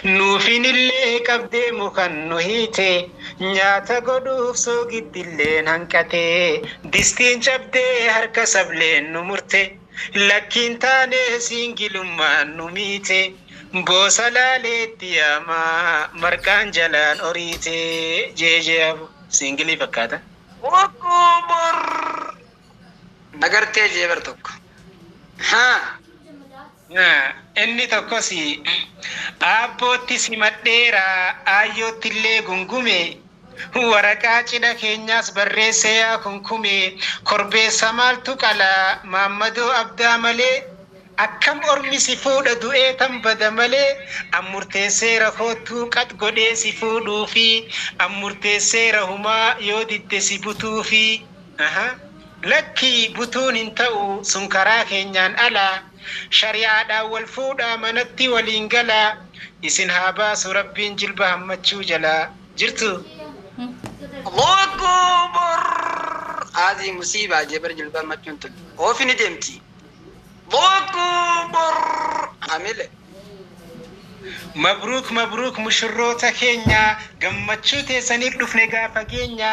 Nuufin illee qabdee mukan nu hiite nyaata godhuuf soogiddiilleen hanqatee distiin cabdee harka sableen nu murte lakkiin taanee siingilummaan nu miite boosa laaleetti yaamaa marqaan jalaan oriite jeejeebu siingilii fakkaata. Oktober agartee jeebar tokko. Inni tokkos abbootti simadheeraa ayyoottillee gungume waraqaa cidha keenyaas barreesse yaa kunkume korbeessa maaltu qalaa maammadoo abdaa malee akkam ormi si fuudha du'ee tan bada malee ammurteesseera koottuu qat godhee si fuudhuu fi ammurteesseera humaa yoo didde si butuu fi lakkii butuun hin ta'u sun karaa keenyaan alaa shari'aadhaan wal fuudhaa manatti waliin galaa isin haa baasu rabbiin jilba hammachuu jalaa jirtu. Oktober adii musiibaa jeebar jilba hammachuun tun oofini deemti. Oktober amile. Mabruuk mabruuk mushurroota keenya gammachuu teessaniif dhufne gaafa keenya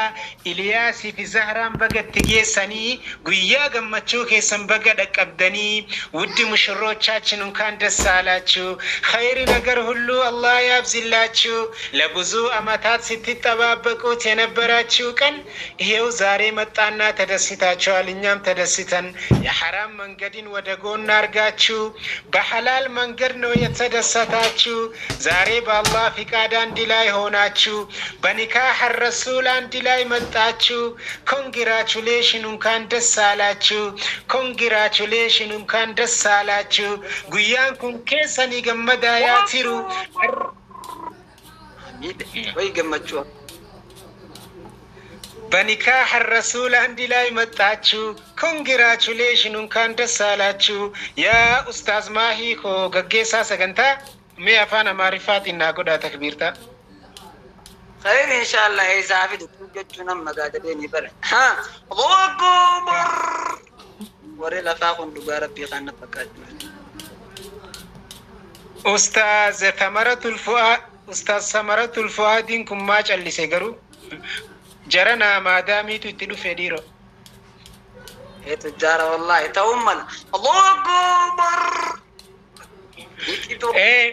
Iliyaasii fi Zahraan bagatti geessanii guyyaa gammachuu keessan baga dhaqqabdanii ውድ ሙሽሮቻችን እንኳን ደስ አላችሁ ኸይር ነገር ሁሉ አላህ ያብዝላችሁ ለብዙ አመታት ስትጠባበቁት የነበራችሁ ቀን ይሄው ዛሬ መጣና ተደስታችኋል እኛም ተደስተን የሐራም መንገድን ወደ ጎን አርጋችሁ በሐላል መንገድ ነው የተደሰታችሁ ዛሬ በአላህ ፍቃድ አንድ ላይ ሆናችሁ በኒካህ ረሱል አንድ ላይ መጣችሁ ኮንግራቹሌሽን እንኳን ደስ አላችሁ ኮንግራቹሌሽን እንኳን ደስ አላችሁ ጉያን ኩን ኬሰኒ ገመዳ ያቲሩ ወይ ገመቹ በኒካህ ረሱል አንድ ላይ መጣችሁ ኮንግራቹሌሽን እንኳን ደስ አላችሁ ያ ኡስታዝ ማሂ ኮ ገጌሳ ሰገንታ ሜ አፋን አማሪፋት እና ጎዳ ተክቢርታ خير ان شاء الله هي زافي تجونا مغاددين بر ها أكبر وري لفاقون دغ ربي خان فقات استاذ ثمرة الفؤاد انكم ما جلسي غرو جرنا ما دامي تدلو فديرو هي تجار والله تومل الله اكبر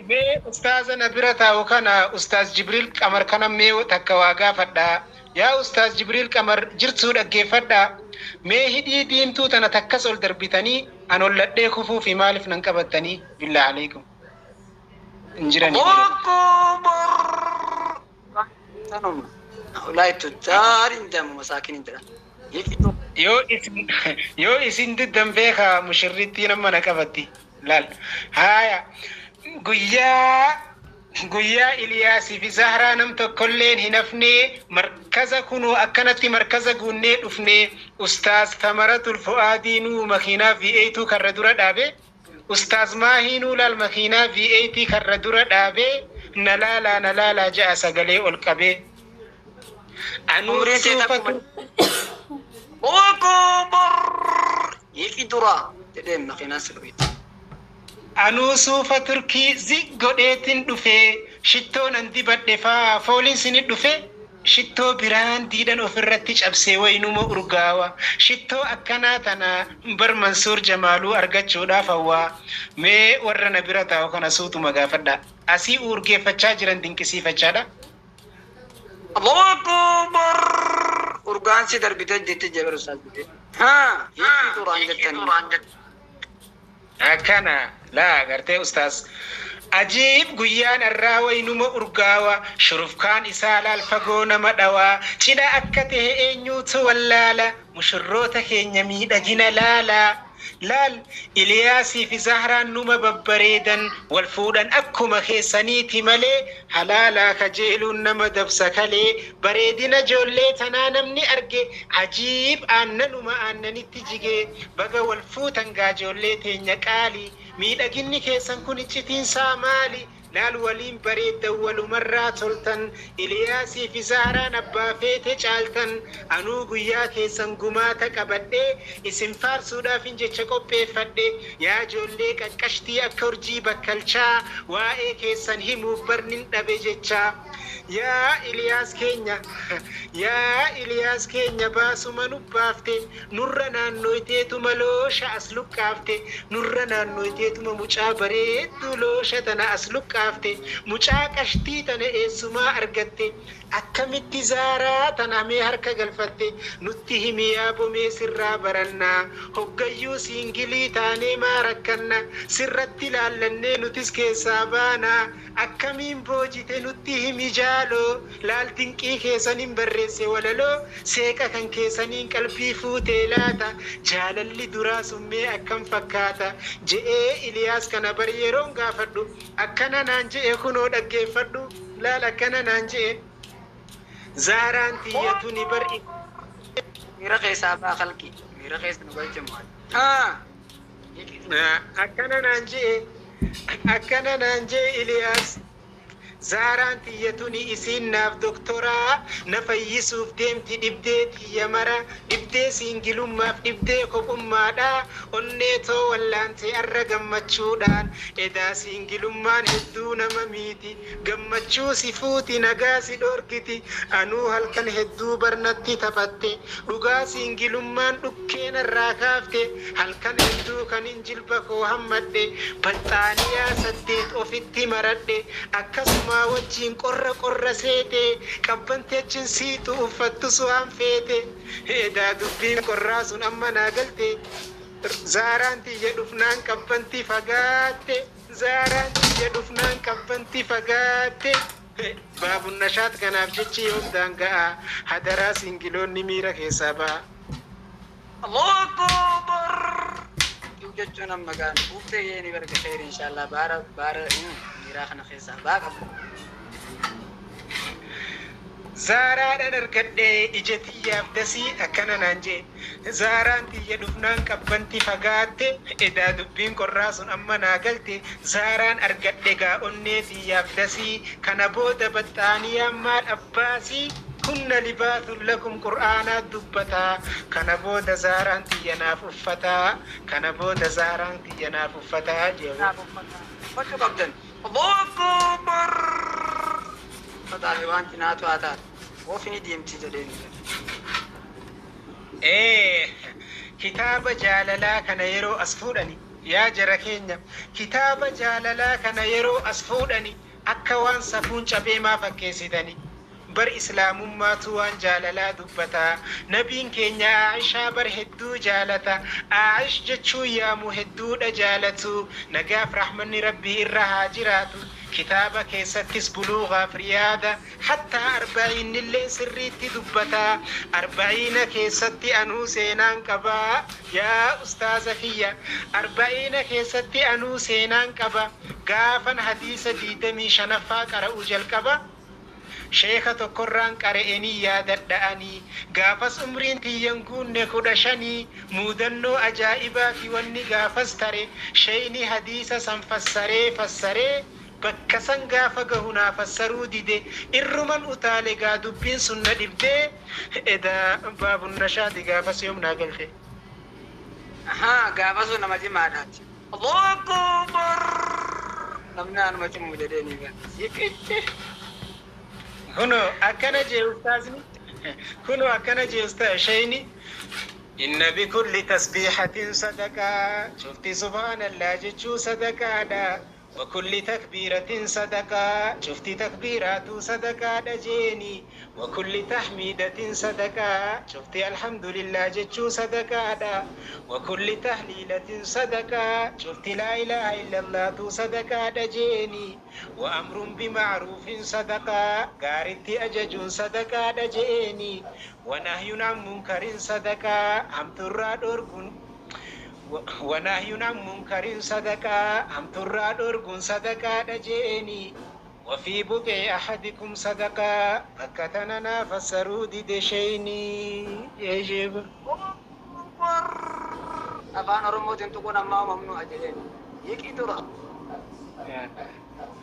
مي استاذ نبرتا وكنا استاذ جبريل قمر كنا مي تكواغا فدا يا استاذ جبريل قمر جرتو دغه فدا مي هدي ديمتو تنا تكسل دربتني انا ولدي كفو في مالف ننقبتني بالله عليكم انجرني اكبر تنم اولای تجار اندم مساكين اندرا يو اسين دمبيخا مشرتي لما نقبتي لال هايا guyyaa Iliyaasii fi Zahraa nam tokkolleen hin hafne markaza kunuu akkanatti markaza guunnee dhufne ustaaz Tamaratul Fu'aadiinuu makiinaa V8 karra dura dhaabe ustaaz Maahiinuu laal makiinaa V8 karra dura dhaabe nalaalaa ja'a sagalee ol qabe anuu suufatu Oktober yiki dura jedhee makiinaa sirriitti anuu suufa turkii ziggodheetin dhufe shittoon andi badhefaa fooliin sini dhufe shittoo biraan diidan ofirratti cabsee waynuma urgaawa shittoo akkanaa tana bar Mansuur Jamaaluu argachuudhaaf hawwaa mee warra na bira taa'u kana suutuma gaafadha asii urgeeffachaa jiran dinqisiifachaadha. Oktober urgaansi darbitee jettee jeberu saasite yiki duraan jettanii akkana laa gartee ustaas ajiib guyyaan irraa waynuma urgaawa shurufkaan isaa laal fagoo nama dhawaa cidha akka ta'e eenyuutu wallaala mushurroota keenya miidhagina laalaa laal Iliyaasii fi Zahraan numa babbareedan wal fuudhan akkuma keessaniiti malee halaalaa kajeeluun nama dabsa kalee bareedina ijoollee tanaa namni arge ajiib aannanuma aannanitti jigee baga wal fuutan gaa ijoollee teenya qaalii miidhaginni keessan kun iccitiinsaa maali laal waliin bareedda walumarraa toltan Iliyaasii fi Zahraan abbaa feete caaltan anuu guyyaa keessan gumaata qabadhee isin faarsuudhaaf jecha qopheeffadhe yaa ijoollee qaqqashtii akka urjii bakkalchaa waa'ee keessan himuuf barnin dhabe jechaa yaa Iliyaas keenya baasuma nubbaafte nurra naannoyteetuma loosha as luqqaafte nurra naannoyteetuma mucaa bareedduu loosha tana as luqqaafte mucaa qashtii tana eessumaa argatte akkamitti Zaaraa tana mee harka galfatte nutti himi yaa bomee sirraa barannaa hoggayyuu siingilii taanee maa rakkanna sirratti laallannee nutis keessaa baanaa akkamiin boojite nutti himi jaaloo laal dinqii keessaniin barreesse walaloo seeqa kan keessaniin qalbii fuutee laata jaalalli duraa summee akkam fakkaata je'ee Iliyaas kana bar yeroon gaafadhu akkana naan je'e kunoo dhaggeeffadhu laal akkana naan je'e Zahraan tiyyatu ni bar'i Mira keessa baa khalqi mira keessa nu galchamu akkana naan je'e Iliyaas Zahraan tiyyatuni isiin naaf doktoraa na fayyisuuf deemti dhibdee tiyya mara dhibdee siingilummaaf dhibdee kophummaadha onnee too wallaantee arra gammachuudhaan edaa siingilummaan hedduu nama miiti gammachuu si fuuti nagaa si dhorkiti anuu halkan hedduu barnatti taphatte dhugaa siingilummaan dhukkeen irraa kaafte halkan hedduu kan jilba koo hammadhe baxxaaniyaa 8 ofitti maradhe akkasuma wajjin qorra seete qabbante achin siitu uffattu su'aan feete edaa dubbiin qorraa sun amma naa galte Zahraan tiyya dhufnaan qabbanti fagaatte Zahraan tiyya dhufnaan qabbanti fagaatte baabun nashaat kanaaf jechi yoom daanga'a hadaraa singiloonni miira keessaa ba'a Allahu Akbar jechuun amma gaan buuftee yeeni barga khayr inshallah baara miira kana keessaa baa qabu Zaaraadhaan argadhee ija tiyyaaf dasii akkana naan jee Zahraan tiyya dhufnaan qabbanti fagaatte edaa dubbiin qorraa sun amma naa galte Zahraan argadhe gaa onnee tiyyaaf dasii kana booda baxxaaniyaan maal abbaasii kunna libaatun lakum qur'aanaa dubbataa kana booda Zahraan tiyya naaf uffataa kana booda Zahraan tiyya naaf uffataa jeewu bakka qabdan Allahu Akbar Fataale wanti naatu haa taatu oofini deemti jedheen kitaaba jaalalaa kana yeroo as fuudhani yaa jara keenya kitaaba jaalalaa kana yeroo as fuudhani akka waan safuun cabee maa fakkeessitani bar islaamummaatu waan jaalalaa dubbataa nabiin keenya Aishaa bar hedduu jaalata Aish jechuu yaamu hedduudha jaalatu nagaaf rahmanni rabbii irra haa jiraatu kitaaba keessattis buluughaaf riyaada hattaa arba'iin illee sirriitti dubbataa arba'iina keessatti anuu seenaan qabaa yaa ustaaza kiyya arba'iina keessatti anuu seenaan qaba gaafan hadiisa 25ffaa qara'uu jalqaba sheeka tokkorraan qara'anii yaadadha'anii gaafas umriin tiyyan guunne 15 muudannoo ajaa'ibaa fi wanni gaafas tare sheeyni hadiisa san fassaree bakka san gaafa gahu naa fassaruu dide irruman utaale gaa dubbiin sun na dhibdee edaa baabun nashaati gaafas yoom naa galte gaafa sun nama cimaadhaati Allahu Akbar namni anuma cimu jedheeni gaa kuno akkana jee ustaazni kuno akkana jee ustaaz sheeyni inna bikulli tasbiihatin sadaqaa shufti subhaanallah jechuu sadaqaadha وكل تكبيرة صدقة شفت تكبيرات صدقة دجيني وكل تحميدة صدقة شفت الحمد لله جتشو صدقة وكل تهليلة صدقة شفت لا إله إلا الله صدقة دجيني وأمر بمعروف صدقة قارت أجج صدقة دجيني ونهي عن منكر صدقة هم تراد أرقن ونهي عن منكر صدقة هم تراد أرقن صدقة دجيني وفي بقع أحدكم صدقة فكتننا فسروا دشيني يجب أفان رموت تكون أمام ممنوع جلين يكي ترى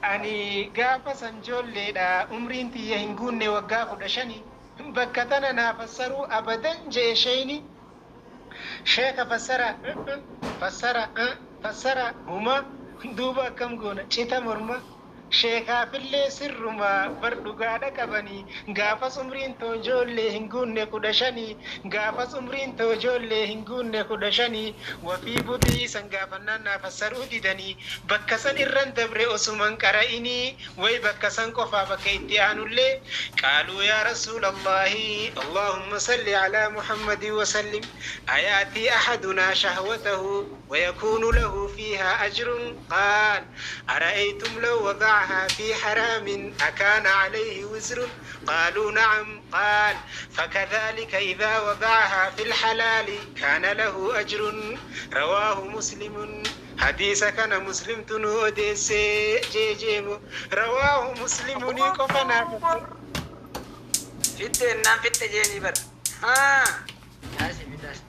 Ani gaafa sanjoolleedha umriin tiyya hin guunne waggaa 15 bakka tana naa fassaruu abadan jee sheeyni sheeka fassara huma duuba akkam goona cita morma sheekaafillee sirruma bar dhugaadha qabanii gaafas umriin too ijoollee hin guunne 15 gaafas umriin too ijoollee hin guunne 15 wafii budii san gaafannaan naa fassaruu didanii bakka san irran dabre osuman qara'inii way bakka san qofaa bakka itti aanullee qaaluu yaa rasuulallahi allahumma salli alaa muhammadin wasallim ayaati ahadunaa shahwatahu ويكون له فيها أجر قال أرأيتم لو وضعها في حرام أكان عليه وزر قالوا نعم قال فكذلك إذا وضعها في الحلال كان له أجر رواه مسلم حديث كان مسلم تنوديس جيجيم رواه مسلم نيكوفنا فت جيني بر ها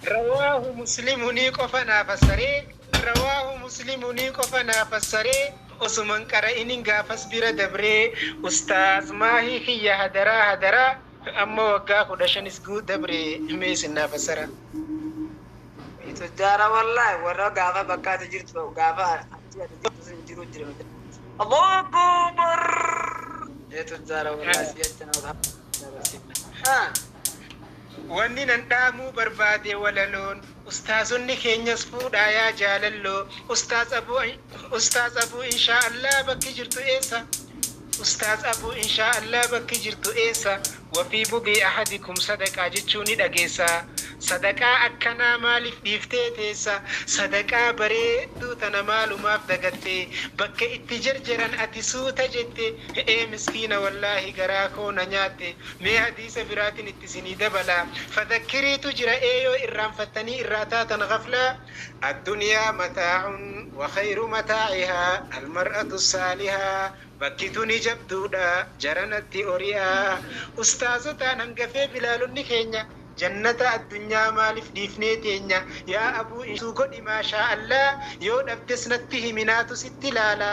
رواه مسلم نيكوفنا فسري رواه مسلم نيكوفنا فسري Osuman qara'inin gaafas bira dabree ustaaz maahii kiyya hadaraa amma waggaa 15 guut dabree meesinaa fassara. Tujjaara wallahi warra gaafa bakkaata jirtu gaafa jiru jira. Allahu akbar. Tujjaara wallahi siyachana wanni nan dhaamuu barbaade walaloon ustaazonni keenyas fuudhaa yaa jaalalloo ustaaz abuu inshaa Allah bakki jirtu eessa ustaaz abuu inshaa Allah bakki jirtu eessa wafii budii ahadikum sadaqaa jechuu ni dhageessa sadaqaa akkanaa maaliif dhiiftee teessa sadaqaa bareedduu tana maalumaaf dagattee bakka itti jarjaran ati suuta jette miskiina wallaahi garaa koo na nyaatte mee hadiisa biraatiin itti sinii dabala fadakkiriitu jira yoo irraanfattanii irraa taatan gaflaa addunyaa mataa'un wa khayru mataa'ihaa almar'atu saalihaa bakkituni jabduudha jaranatti ori'aa ustaazotaan hangafee bilaalonni keenya jannata addunyaa maaliif dhiifnee teenya yaa abuu isuu godhi maashaa Allah yoo dhabdes natti himinaatu sitti ilaala